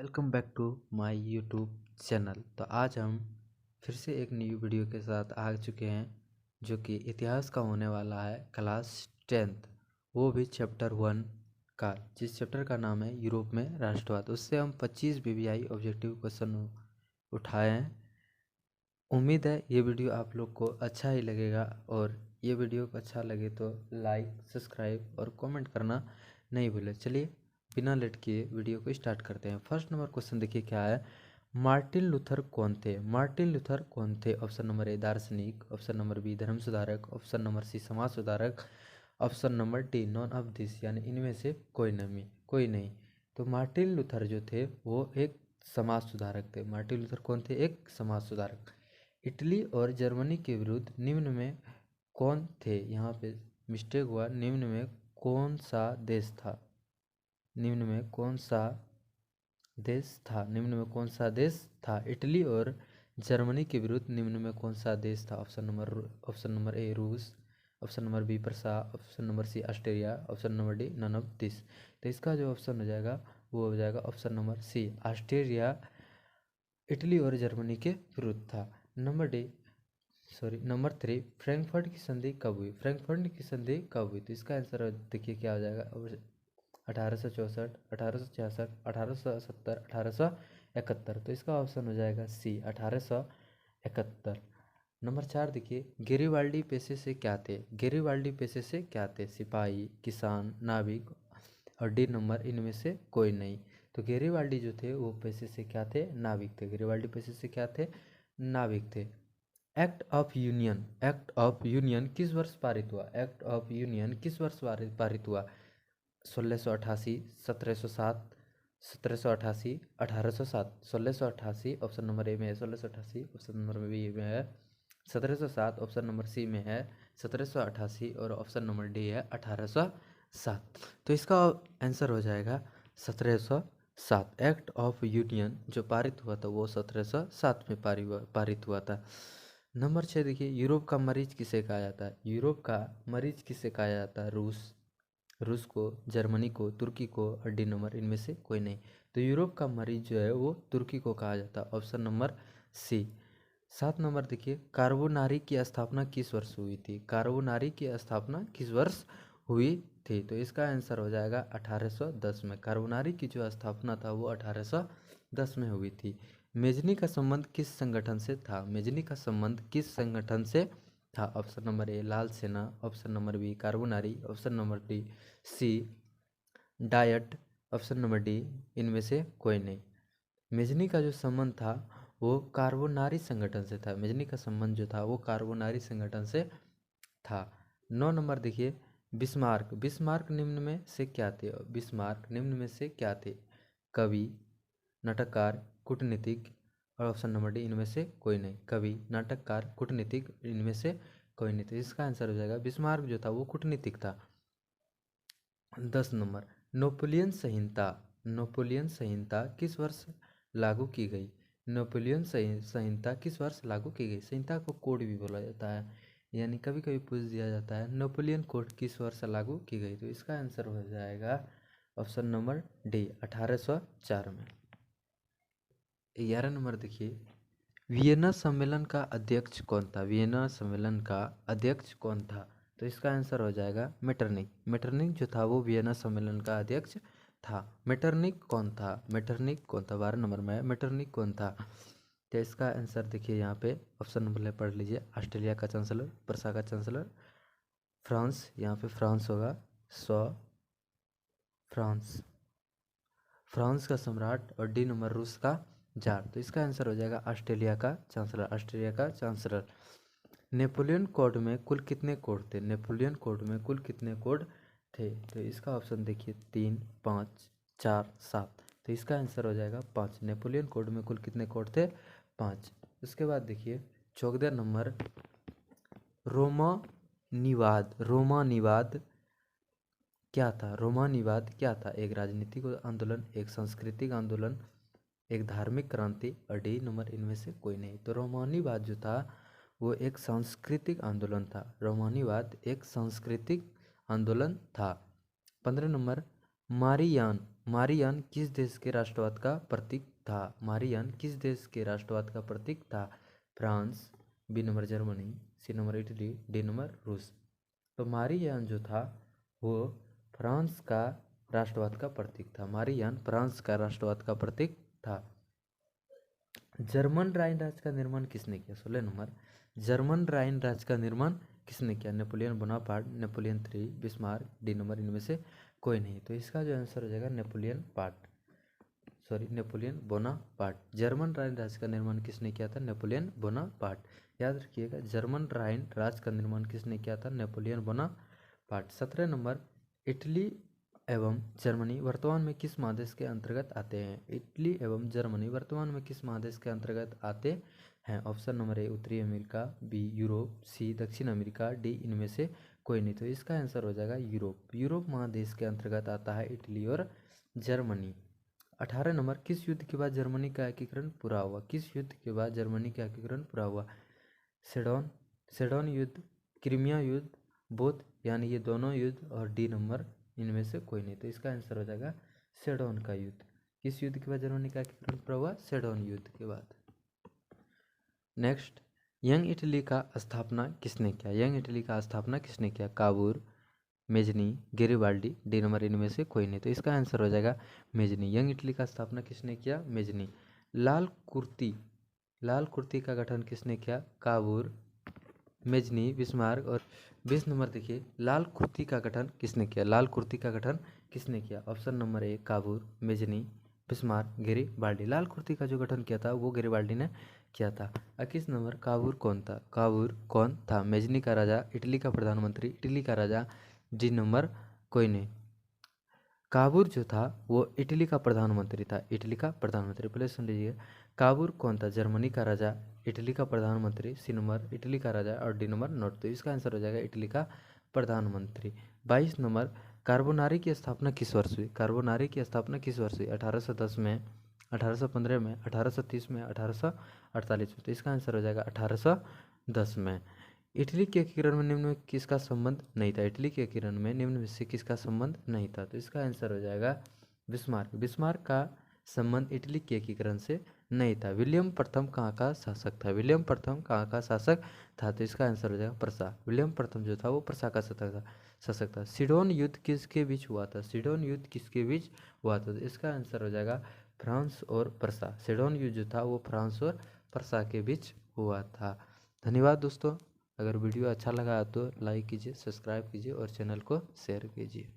Welcome back to my YouTube channel. तो आज हम फिर से एक न्यू वीडियो के साथ आ चुके हैं जो कि इतिहास का होने वाला है क्लास 10th, वो भी चैप्टर 1 का, जिस चैप्टर का नाम है यूरोप में राष्ट्रवाद। उससे हम 25 बीबीआई ऑब्जेक्टिव क्वेश्चन उठाए हैं। उम्मीद है ये वीडियो आप लोग को अच्छा ही लगेगा, और ये वीडियो को अच्छा लगे तो लाइक, सब्सक्राइब और कमेंट करना नहीं भूलें। चलिए बिना लेट किए वीडियो को स्टार्ट करते हैं। फर्स्ट नंबर क्वेश्चन देखिए क्या है। मार्टिन लूथर कौन थे? मार्टिन लूथर कौन थे? ऑप्शन नंबर ए दार्शनिक, ऑप्शन नंबर बी धर्म सुधारक, ऑप्शन नंबर सी समाज सुधारक, option number D none of this, यानी इनमें से कोई नहीं। तो मार्टिन लूथर जो थे वो एक समाज सुधारक थे। मार्टिन लूथर कौन थे? एक समाज सुधारक। इटली और जर्मनी के विरुद्ध निम्न में कौन थे? यहाँ पे मिस्टेक हुआ। निम्न में कौन सा देश था? निम्न में कौन सा देश था? निम्न में कौन सा देश था? इटली और जर्मनी के विरुद्ध निम्न में कौन सा देश था? ऑप्शन नंबर ए रूस, option number B Prussia, option number C Australia, option number D none of this. तो इसका जो ऑप्शन हो जाएगा वो हो जाएगा option number C Australia Italy और जर्मनी के विरुद्ध था। नंबर 3, फ्रैंकफर्ट की संधि कब हुई? फ्रैंकफर्ट की संधि कब हुई? तो इसका आंसर देखिए क्या हो जाएगा। 1864, 1866, 1870, 1871। तो इसका ऑप्शन हो जाएगा सी 1871। नंबर 4 देखिए, गेरिबाल्डी पेशे से क्या थे? गेरिबाल्डी पेशे से क्या थे? सिपाही, किसान, नाविक और डी नंबर इनमें से कोई नहीं। तो गेरिबाल्डी जो थे वो पेशे से क्या थे? नाविक थे। गेरिबाल्डी पेशे से क्या थे? नाविक थे। एक्ट ऑफ यूनियन किस वर्ष पारित हुआ? एक्ट ऑफ यूनियन किस वर्ष पारित हुआ? 1688, 1707, 1788, 1807। 1688 ऑप्शन नंबर ए में है 1688, ऑप्शन नंबर बी में है 1707, ऑप्शन नंबर सी में है 1788 और ऑप्शन नंबर डी है 1807। तो इसका आंसर हो जाएगा 1707। एक्ट ऑफ यूनियन जो पारित हुआ था वो 1707 में पारित हुआ था। नंबर 6 देखिए, यूरोप का मरीज किसे कहा जाता है? यूरोप का मरीज किसे कहा जाता है? रूस को, जर्मनी को, तुर्की को और डी नंबर इनमें से कोई नहीं। तो यूरोप का मरीज जो है वो तुर्की को कहा जाता है, ऑप्शन नंबर सी। 7 नंबर देखिए, कार्बोनारी की स्थापना किस वर्ष हुई थी? कार्बोनारी की स्थापना किस वर्ष हुई थी? तो इसका आंसर हो जाएगा 1810 में। कार्बोनारी की जो स्थापना था वो 1810 में हुई थी। मेजनी का संबंध किस संगठन से था? मेजनी का संबंध किस संगठन से था? ऑप्शन नंबर ए लाल सेना, option number B Carbonari, option number D सी डायट, ऑप्शन नंबर डी इनमें से कोई नहीं। मेजनी का जो संबंध था वो कार्बोनारी संगठन से था। मेजनी का संबंध जो था वो कार्बोनारी संगठन से था। 9 नंबर देखिए, बिस्मार्क निम्न में से क्या थे? बिस्मार्क निम्न में से क्या थे? कवि, नाटककार, कूटनीतिक और ऑप्शन नंबर डी इनमें से कोई नहीं। कवि, नाटककार, कूटनीतिक इनमें से कोई नहीं। तो इसका आंसर हो जाएगा बिस्मार्क जो था वो कूटनीतिक था। 10 नंबर, नेपोलियन संहिता किस वर्ष लागू की गई? नेपोलियन संहिता किस वर्ष लागू की गई? संहिता को कोड भी बोला जाता है, यानी कभी कभी पूछ दिया जाता है नेपोलियन कोड किस वर्ष लागू की गई। तो इसका आंसर हो जाएगा ऑप्शन नंबर डी 1804 में। 11 नंबर देखिए, वियना सम्मेलन का अध्यक्ष कौन था? वियना सम्मेलन का अध्यक्ष कौन था? तो इसका आंसर हो जाएगा मेटरनिक। मेटरनिक जो था वो वियना सम्मेलन का अध्यक्ष था। मेटरनिक कौन था? 12 नंबर में मेटरनिक कौन था? तो इसका आंसर देखिए यहाँ पे ऑप्शन नंबर पढ़ लीजिए। ऑस्ट्रेलिया का चांसलर, प्रसा का चांसलर, फ्रांस, यहाँ पे फ्रांस होगा, फ्रांस का सम्राट और डी नंबर रूस का जार। तो इसका आंसर हो जाएगा ऑस्ट्रेलिया का चांसलर। नेपोलियन कोड में कुल कितने कोड थे? नेपोलियन कोड में कुल कितने कोड थे? तो इसका ऑप्शन देखिए 3, 5, 4, 7। तो इसका आंसर हो जाएगा 5। नेपोलियन कोड में कुल कितने कोड थे? 5। उसके बाद देखिए 14 नंबर, रोमानिवाद क्या था? रोमानिवाद क्या था? एक राजनीतिक आंदोलन, एक सांस्कृतिक आंदोलन, एक धार्मिक क्रांति और डी नंबर इनमें से कोई नहीं। तो रोमानिवाद जो था वो एक सांस्कृतिक आंदोलन था। रोमानिवाद एक सांस्कृतिक आंदोलन था। 15 नंबर, मारियान किस देश के राष्ट्रवाद का प्रतीक था? मारियान किस देश के राष्ट्रवाद का प्रतीक था? France, B number Germany, C number Italy, D number रूस। तो मारियान जो था वो फ्रांस का राष्ट्रवाद का प्रतीक था। मारियान फ्रांस का राष्ट्रवाद का प्रतीक था। जर्मन राइन राज्य का निर्माण किसने किया? 16 नंबर, जर्मन राइन राज्य का निर्माण किसने किया? Napoleon Bonaparte, Napoleon III, Bismarck, D number इनमें से कोई नहीं। तो इसका जो आंसर हो जाएगा नेपोलियन बोनापार्ट। जर्मन राइन राज्य का निर्माण किसने किया था? Napoleon Bonaparte. याद रखिएगा, जर्मन राइन राज्य का निर्माण किसने किया था? Napoleon Bonaparte. 17 नंबर, इटली एवं जर्मनी वर्तमान में किस महादेश के अंतर्गत आते हैं? इटली एवं जर्मनी वर्तमान में किस महादेश के अंतर्गत आते हैं? ऑप्शन नंबर ए उत्तरी अमेरिका, बी यूरोप, सी दक्षिण अमेरिका, डी इनमें से कोई नहीं। तो इसका आंसर हो जाएगा यूरोप। यूरोप महादेश के अंतर्गत आता है इटली और जर्मनी। 18 नंबर, किस युद्ध के बाद जर्मनी का एकीकरण पूरा हुआ? किस युद्ध के बाद जर्मनी का एकीकरण पूरा हुआ? सेडोन युद्ध, क्रीमिया युद्ध, बोथ यानी ये दोनों युद्ध, और डी नंबर इनमें से कोई नहीं। तो इसका आंसर हो जाएगा सेडोन का युद्ध। किस युद्ध के बाद जर्मनी का एकीकरण पूरा हुआ? सेडोन युद्ध के बाद। नेक्स्ट, यंग इटली का स्थापना किसने किया? यंग इटली का स्थापना किसने किया? काबूर, मेजनी, गेरिबाल्डी, डी नंबर इनमें से कोई नहीं। तो इसका आंसर हो जाएगा मेजनी। यंग इटली का स्थापना किसने किया? मेजनी। लाल कुर्ती का गठन किसने किया? काबूर, मेजनी, बिस्मार्क, और 20 नंबर देखिए, लाल कुर्ती का गठन किसने किया? लाल कुर्ती का गठन किसने किया? Option number A Cavour, Mazzini, Bismarck, Garibaldi. लाल कुर्ती का जो गठन किया था वो गेरिबाल्डी ने किया था। 21 नंबर, काबूर कौन था? काबूर कौन था? मेजनी का राजा, इटली का प्रधानमंत्री, इटली का राजा, डी नंबर कोई नहीं। काबूर जो था वो इटली का प्रधानमंत्री था, इटली का प्रधानमंत्री। पहले सुन लीजिए, काबूर कौन था? जर्मनी का राजा, इटली का प्रधानमंत्री, सी नंबर इटली का राजा, और डी नंबर नोट। तो इसका आंसर हो जाएगा इटली का प्रधानमंत्री। 22 नंबर, कार्बोनारी की स्थापना किस वर्ष हुई? कार्बोनारी की स्थापना किस वर्ष हुई? 1810 में, 1815 में, 1830 में, 1848 में। तो इसका आंसर हो जाएगा 1810 में। इटली के एकीकरण में निम्न में किसका संबंध नहीं था? इटली के एकीकरण में निम्न में से किसका संबंध नहीं था? तो इसका आंसर हो जाएगा बिस्मार्क। बिस्मार्क का संबंध इटली के एकीकरण से नहीं था। विलियम प्रथम कहाँ का शासक था? विलियम प्रथम कहाँ का शासक था? तो इसका आंसर हो जाएगा प्रसा। विलियम प्रथम जो था वो प्रसा का शासक था। सिडोन युद्ध किसके बीच हुआ था? सिडोन युद्ध किसके बीच हुआ था? तो इसका आंसर हो जाएगा फ्रांस और प्रसा। सिडोन युद्ध जो था वो फ्रांस और प्रसा के बीच हुआ था। धन्यवाद दोस्तों। अगर वीडियो अच्छा लगा तो लाइक कीजिए, सब्सक्राइब कीजिए और चैनल को शेयर कीजिए।